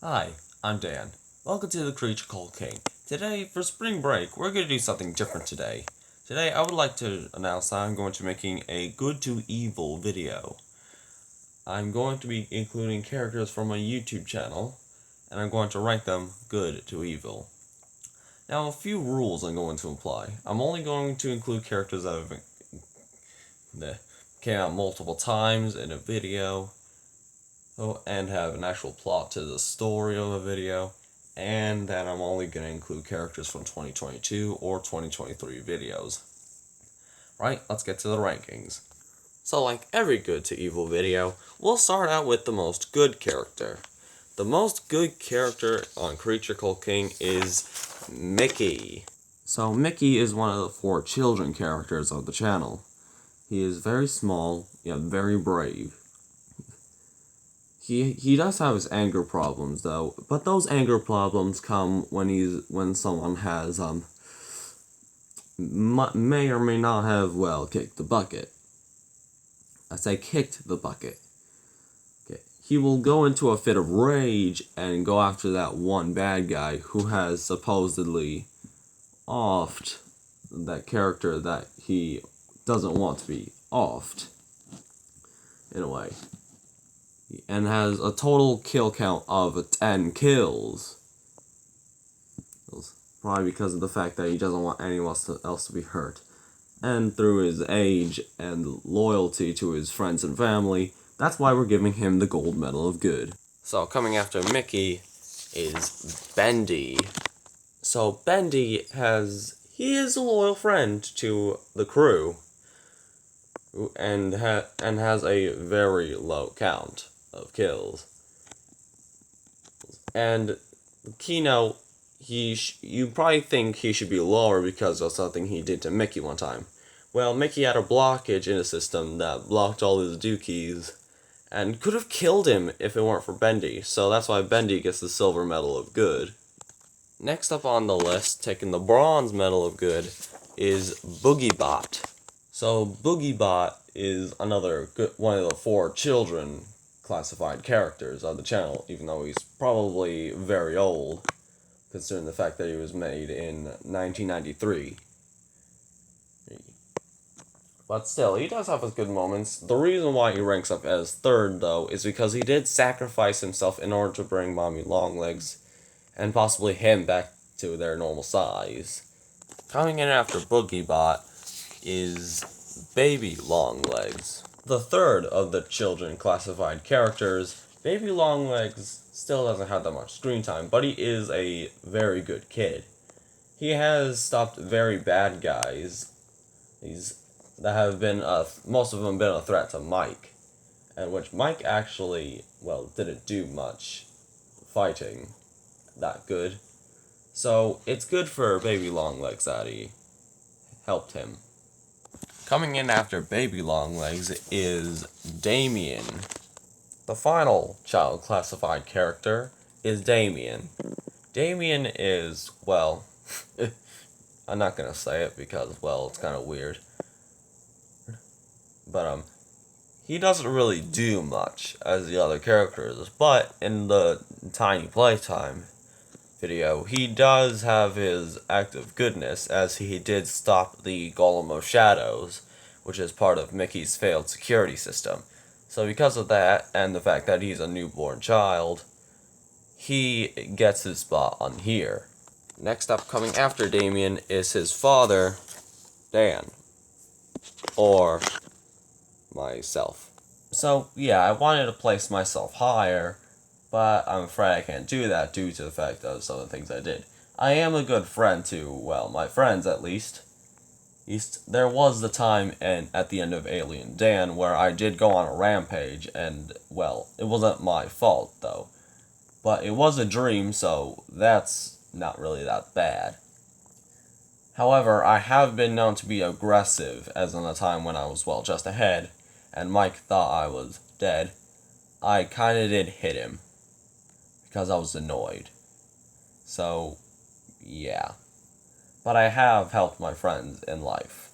Hi, I'm Dan. Welcome to the Creature Called King. Today, for spring break, we're going to do something different today. Today, I would like to announce that I'm going to be making a good to evil video. I'm going to be including characters from my YouTube channel, and I'm going to rank them good to evil. Now, a few rules I'm going to apply. I'm only going to include characters that came out multiple times in a video, and have an actual plot to the story of a video, and that I'm only going to include characters from 2022 or 2023 videos. Right, let's get to the rankings. So like every good to evil video, we'll start out with the most good character. The most good character on Creature Called King is Mickey. So Mickey is one of the 4 children characters of the channel. He is very small, yet very brave. He does have his anger problems though, but those anger problems come when someone has may or may not have kicked the bucket. I say kicked the bucket. Okay. He will go into a fit of rage and go after that one bad guy who has supposedly offed that character that he doesn't want to be offed in a way. And has a total kill count of 10 kills. Probably because of the fact that he doesn't want anyone else to be hurt. And through his age and loyalty to his friends and family, that's why we're giving him the gold medal of good. So coming after Mickey is Bendy. So Bendy he is a loyal friend to the crew, and has a very low count of kills. And Kino, you probably think he should be lower because of something he did to Mickey one time. Well, Mickey had a blockage in his system that blocked all his dookies, and could have killed him if it weren't for Bendy, so that's why Bendy gets the silver medal of good. Next up on the list, taking the bronze medal of good, is Boogiebot. So Boogiebot is another one of the 4 children classified characters of the channel, even though he's probably very old, considering the fact that he was made in 1993. But still, he does have his good moments. The reason why he ranks up as 3rd, though, is because he did sacrifice himself in order to bring Mommy Longlegs and possibly him back to their normal size. Coming in after Boogiebot is Baby Longlegs. The 3rd of the children classified characters, Baby Longlegs still doesn't have that much screen time, but he is a very good kid. He has stopped very bad guys that have been, most of them been a threat to Mike, and which Mike actually, didn't do much fighting that good. So it's good for Baby Longlegs that he helped him. Coming in after Baby Longlegs is Damien. The final child classified character is Damien. Damien is, I'm not gonna say it because, it's kind of weird. But, he doesn't really do much as the other characters, but in the Tiny Playtime video, he does have his act of goodness, as he did stop the Golem of Shadows, which is part of Mickey's failed security system. So because of that, and the fact that he's a newborn child, he gets his spot on here. Next up, coming after Damien, is his father, Dan. Or myself. So, yeah, I wanted to place myself higher, but I'm afraid I can't do that due to the fact of some of the things I did. I am a good friend to, my friends at least. There was the time at the end of Alien Dan where I did go on a rampage, and, it wasn't my fault, though. But it was a dream, so that's not really that bad. However, I have been known to be aggressive, as in a time when I was, just ahead, and Mike thought I was dead. I kinda did hit him, because I was annoyed. So, yeah. But I have helped my friends in life.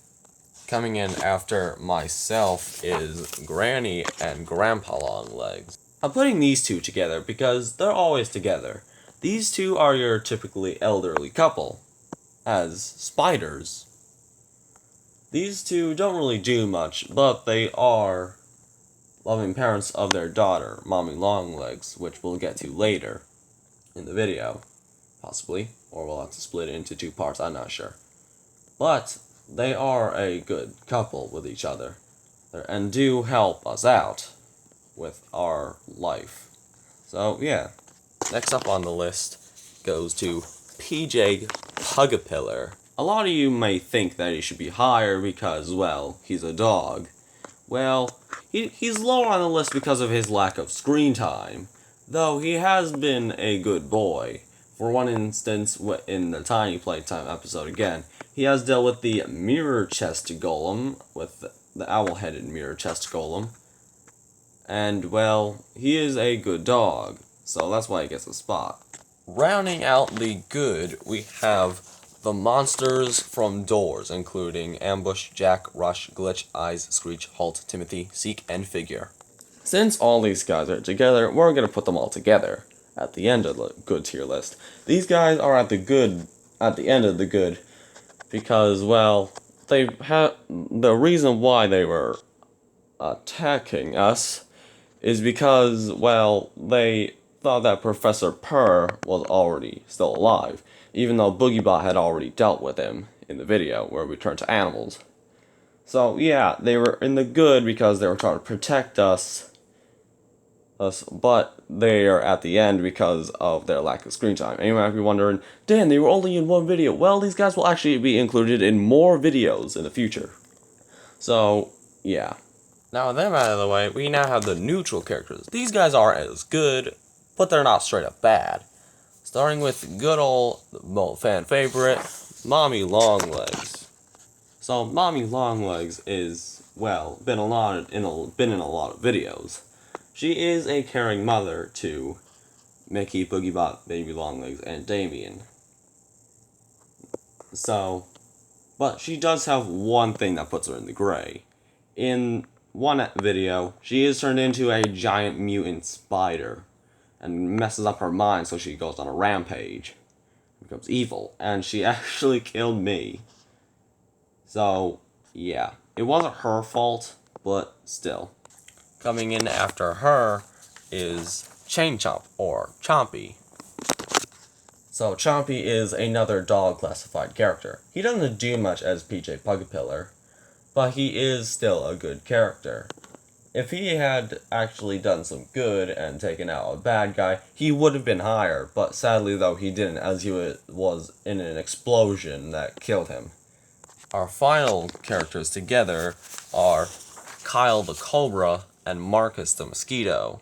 Coming in after myself is Granny and Grandpa Longlegs. I'm putting these two together because they're always together. These two are your typically elderly couple, as spiders. These two don't really do much, but they are loving parents of their daughter, Mommy Longlegs, which we'll get to later in the video, possibly, or we'll have to split it into two parts, I'm not sure. But they are a good couple with each other, and do help us out with our life. So, yeah. Next up on the list goes to PJ Pugapillar. A lot of you may think that he should be higher because, well, he's a dog. Well, he's lower on the list because of his lack of screen time, though he has been a good boy. For one instance, in the Tiny Playtime episode again, he has dealt with the mirror chest golem, with the owl-headed mirror chest golem. And, well, he is a good dog, so that's why he gets a spot. Rounding out the good, we have the monsters from Doors, including Ambush, Jack, Rush, Glitch, Eyes, Screech, Halt, Timothy, Seek, and Figure. Since all these guys are together, we're going to put them all together at the end of the good tier list. These guys are at the end of the good, because, well, the reason why they were attacking us is because, well, they thought that Professor Purr was already still alive, even though BoogieBot had already dealt with him in the video where we turned to animals. So, yeah, they were in the good because they were trying to protect us, but they are at the end because of their lack of screen time. And you might be wondering, Dan, they were only in one video. Well, these guys will actually be included in more videos in the future. So, yeah. Now with them out of the way, we now have the neutral characters. These guys aren't as good, but they're not straight up bad. Starting with good old fan favorite, Mommy Longlegs. So Mommy Longlegs is, well, been in a lot of videos. She is a caring mother to Mickey, BoogieBot, Baby Longlegs, and Damien. So, but she does have one thing that puts her in the gray. In one video, she is turned into a giant mutant spider and messes up her mind, so she goes on a rampage, becomes evil, and she actually killed me. So, yeah, it wasn't her fault, but still. Coming in after her is Chain Chomp, or Chompy. So, Chompy is another dog classified character. He doesn't do much as PJ Pugapillar, but he is still a good character. If he had actually done some good and taken out a bad guy, he would have been higher, but sadly though he didn't, as he was in an explosion that killed him. Our final characters together are Kyle the Cobra and Marcus the Mosquito.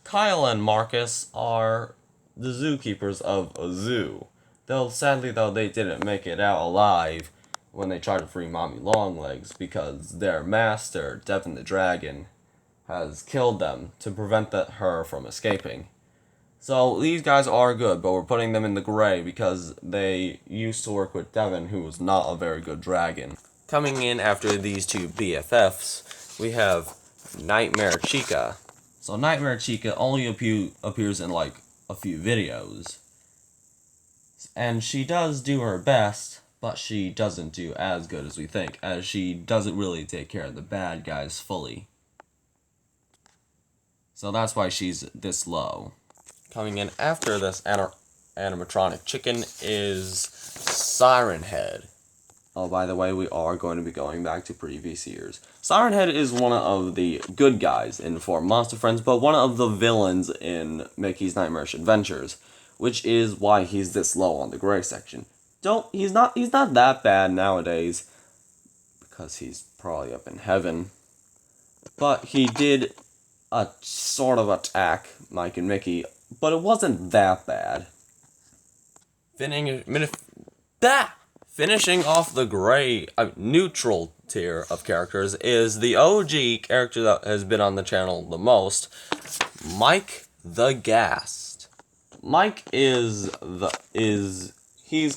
Kyle and Marcus are the zookeepers of a zoo, though sadly though they didn't make it out alive when they tried to free Mommy Longlegs because their master, Devin the Dragon, has killed them to prevent her from escaping. So these guys are good, but we're putting them in the gray because they used to work with Devin, who was not a very good dragon. Coming in after these two BFFs, we have Nightmare Chica. So Nightmare Chica only appears in like a few videos. And she does do her best, but she doesn't do as good as we think, as she doesn't really take care of the bad guys fully. So that's why she's this low. Coming in after this animatronic chicken is Siren Head. Oh, by the way, we are going to be going back to previous years. Siren Head is one of the good guys in Four Monster Friends, but one of the villains in Mickey's Nightmarish Adventures, which is why he's this low on the gray section. He's not that bad nowadays, because he's probably up in heaven. But he did a sort of attack Mike and Mickey, but it wasn't that bad. Finishing off the gray, neutral tier of characters is the OG character that has been on the channel the most, Mike the Ghast. Mike he's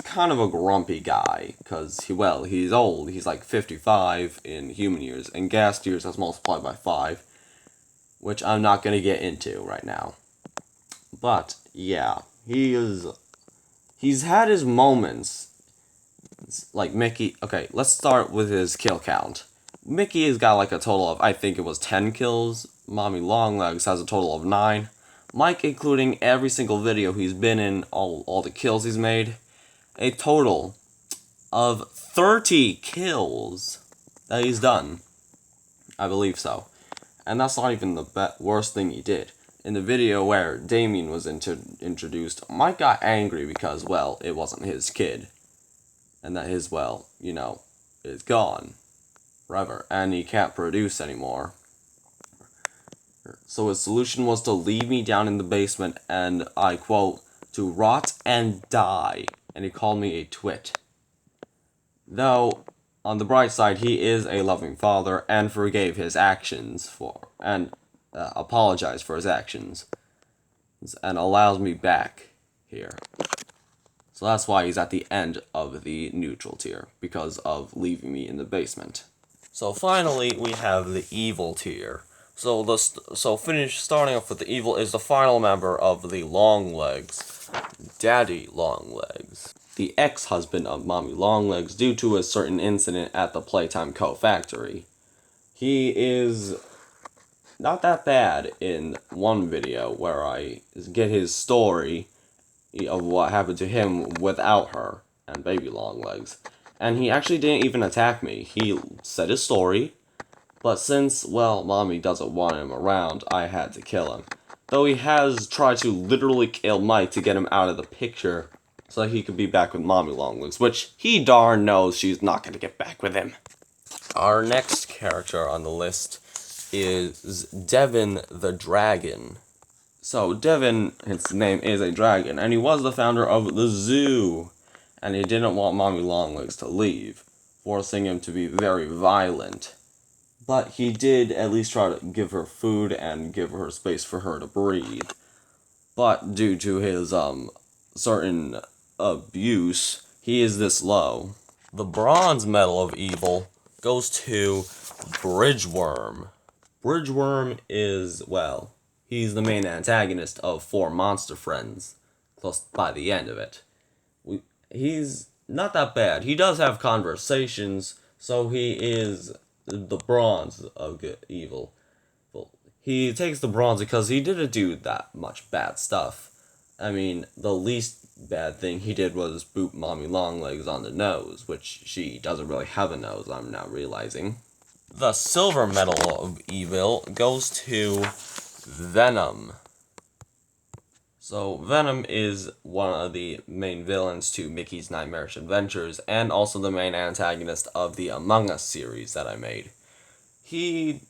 kind of a grumpy guy, because he's old, he's like 55 in human years, and Ghast years has multiplied by 5. which I'm not going to get into right now. But, yeah, he's had his moments. Like Mickey, okay, let's start with his kill count. Mickey has got like a total of, I think it was 10 kills. Mommy Longlegs has a total of 9. Mike, including every single video he's been in, all the kills he's made, a total of 30 kills that he's done. I believe so. And that's not even the worst thing he did. In the video where Damien was introduced, Mike got angry because, well, it wasn't his kid. And that his, well, you know, is gone forever. And he can't produce anymore. So his solution was to leave me down in the basement and, I quote, to rot and die. And he called me a twit. Though, on the bright side, he is a loving father and forgave his actions and apologized for his actions. And allows me back here. So that's why he's at the end of the neutral tier, because of leaving me in the basement. So finally, we have the evil tier. So starting off with the evil is the final member of the Longlegs, Daddy Longlegs, the ex-husband of Mommy Longlegs, due to a certain incident at the Playtime Co. factory. He is not that bad in one video where I get his story of what happened to him without her and baby Longlegs. And he actually didn't even attack me. He said his story, but since, well, Mommy doesn't want him around, I had to kill him. Though he has tried to literally kill Mike to get him out of the picture so that he could be back with Mommy Longlegs, which he darn knows she's not going to get back with him. Our next character on the list is Devin the Dragon. So, Devin, his name is a dragon, and he was the founder of the zoo. And he didn't want Mommy Longlegs to leave, forcing him to be very violent. But he did at least try to give her food and give her space for her to breathe. But due to his, certain abuse, he is this low. The bronze medal of evil goes to Bridgeworm. Bridgeworm is, well, he's the main antagonist of 4 Monster Friends, close by the end of it. He's not that bad. He does have conversations, so he is the bronze of good evil. Well, he takes the bronze because he didn't do that much bad stuff. I mean, the least bad thing he did was boot Mommy Longlegs on the nose, which she doesn't really have a nose, I'm now realizing. The silver medal of evil goes to Venom. So, Venom is one of the main villains to Mickey's Nightmarish Adventures, and also the main antagonist of the Among Us series that I made. He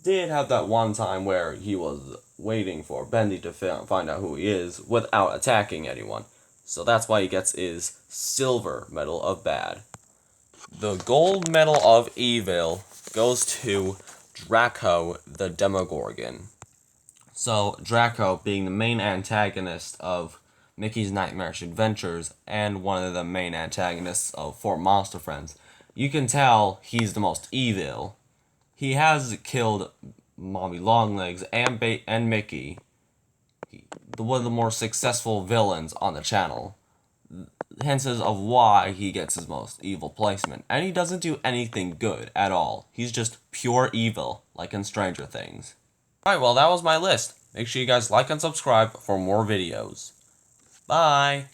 did have that one time where he was waiting for Bendy to find out who he is without attacking anyone. So that's why he gets his silver medal of bad. The gold medal of evil goes to Draco the Demogorgon. So, Draco, being the main antagonist of Mickey's Nightmarish Adventures and one of the main antagonists of 4 Monster Friends, you can tell he's the most evil. He has killed Mommy Longlegs and Mickey, one of the more successful villains on the channel. Hence of why he gets his most evil placement. And he doesn't do anything good at all. He's just pure evil, like in Stranger Things. Alright, well that was my list. Make sure you guys like and subscribe for more videos. Bye!